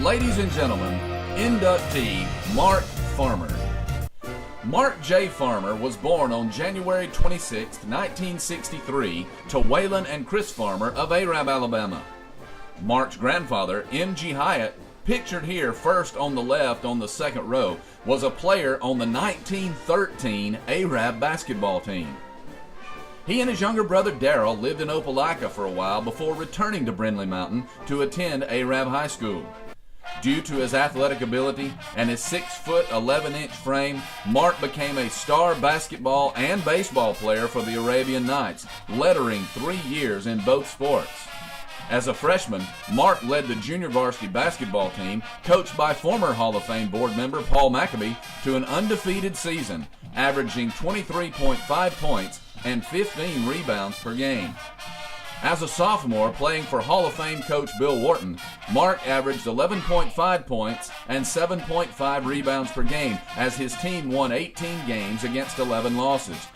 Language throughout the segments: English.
Ladies and gentlemen, inductee Mark Farmer. Mark J. Farmer was born on January 26, 1963 to Waylon and Chris Farmer of Arab, Alabama. Mark's grandfather, M.G. Hyatt, pictured here first on the left on the second row, was a player on the 1913 Arab basketball team. He and his younger brother Darrell lived in Opelika for a while before returning to Brindley Mountain to attend Arab High School. Due to his athletic ability and his 6', 11" frame, Mark became a star basketball and baseball player for the Arabian Knights, lettering 3 years in both sports. As a freshman, Mark led the junior varsity basketball team, coached by former Hall of Fame board member Paul McAbee, to an undefeated season, averaging 23.5 points and 15 rebounds per game. As a sophomore, playing for Hall of Fame coach Bill Wharton, Mark averaged 11.5 points and 7.5 rebounds per game as his team won 18 games against 11 losses.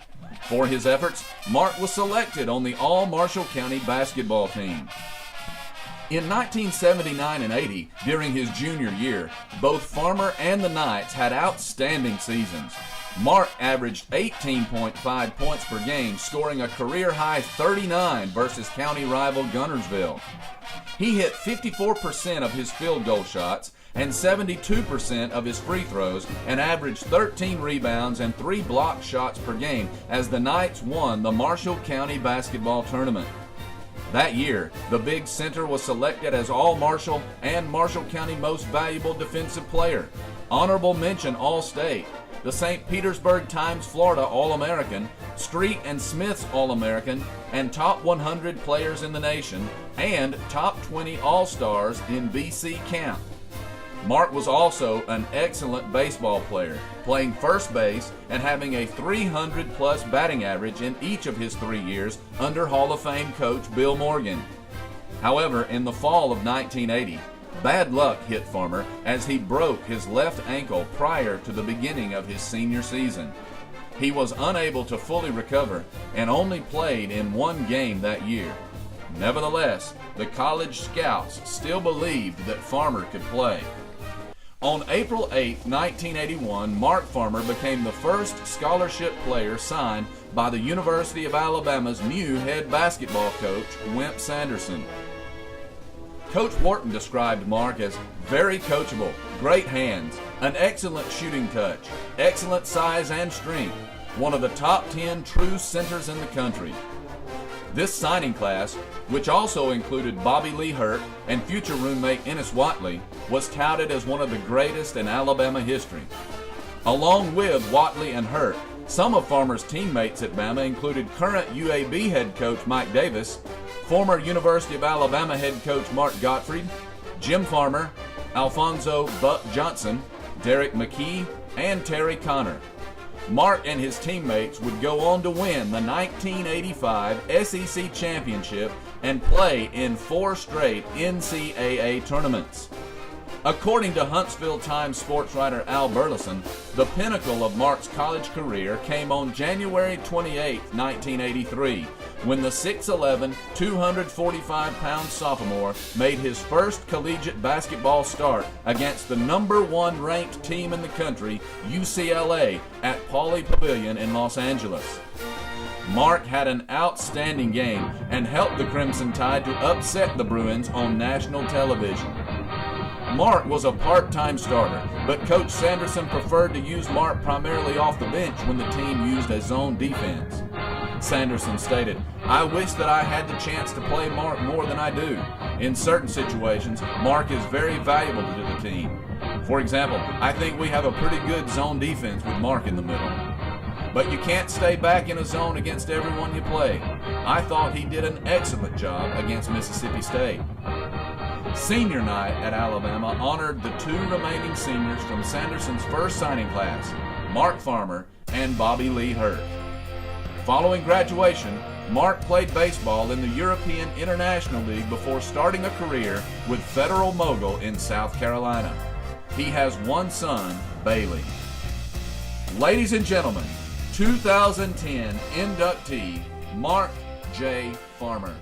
For his efforts, Mark was selected on the All-Marshall County basketball team. In 1979 and 80, during his junior year, both Farmer and the Knights had outstanding seasons. Mark averaged 18.5 points per game, scoring a career-high 39 versus county rival Guntersville. He hit 54% of his field goal shots and 72% of his free throws and averaged 13 rebounds and 3 blocked shots per game as the Knights won the Marshall County basketball tournament. That year, the big center was selected as All-Marshall and Marshall County Most Valuable Defensive Player, Honorable Mention All-State, the St. Petersburg Times Florida All-American, Street and Smith's All-American, and Top 100 Players in the Nation, and Top 20 All-Stars in BC Camp. Mark was also an excellent baseball player, playing first base and having a 300-plus batting average in each of his 3 years under Hall of Fame coach Bill Morgan. However, in the fall of 1980, bad luck hit Farmer as he broke his left ankle prior to the beginning of his senior season. He was unable to fully recover and only played in 1 game that year. Nevertheless, the college scouts still believed that Farmer could play. On April 8, 1981, Mark Farmer became the first scholarship player signed by the University of Alabama's new head basketball coach, Wimp Sanderson. Coach Wharton described Mark as very coachable, great hands, an excellent shooting touch, excellent size and strength, one of the top 10 true centers in the country. This signing class, which also included Bobby Lee Hurt and future roommate Ennis Watley, was touted as one of the greatest in Alabama history. Along with Watley and Hurt, some of Farmer's teammates at Bama included current UAB head coach Mike Davis, former University of Alabama head coach Mark Gottfried, Jim Farmer, Alfonso Buck Johnson, Derek McKee, and Terry Connor. Mark and his teammates would go on to win the 1985 SEC Championship and play in 4 straight NCAA tournaments. According to Huntsville Times sports writer Al Burleson, the pinnacle of Mark's college career came on January 28, 1983, when the 6'11", 245-pound sophomore made his first collegiate basketball start against the number 1 ranked team in the country, UCLA, at Pauley Pavilion in Los Angeles. Mark had an outstanding game and helped the Crimson Tide to upset the Bruins on national television. Mark was a part-time starter, but Coach Sanderson preferred to use Mark primarily off the bench when the team used a zone defense. Sanderson stated, "I wish that I had the chance to play Mark more than I do. In certain situations, Mark is very valuable to the team. For example, I think we have a pretty good zone defense with Mark in the middle. But you can't stay back in a zone against everyone you play. I thought he did an excellent job against Mississippi State." Senior night at Alabama honored the 2 remaining seniors from Sanderson's first signing class, Mark Farmer and Bobby Lee Hurt. Following graduation, Mark played baseball in the European International League before starting a career with Federal Mogul in South Carolina. He has 1 son, Bailey. Ladies and gentlemen, 2010 inductee Mark J. Farmer.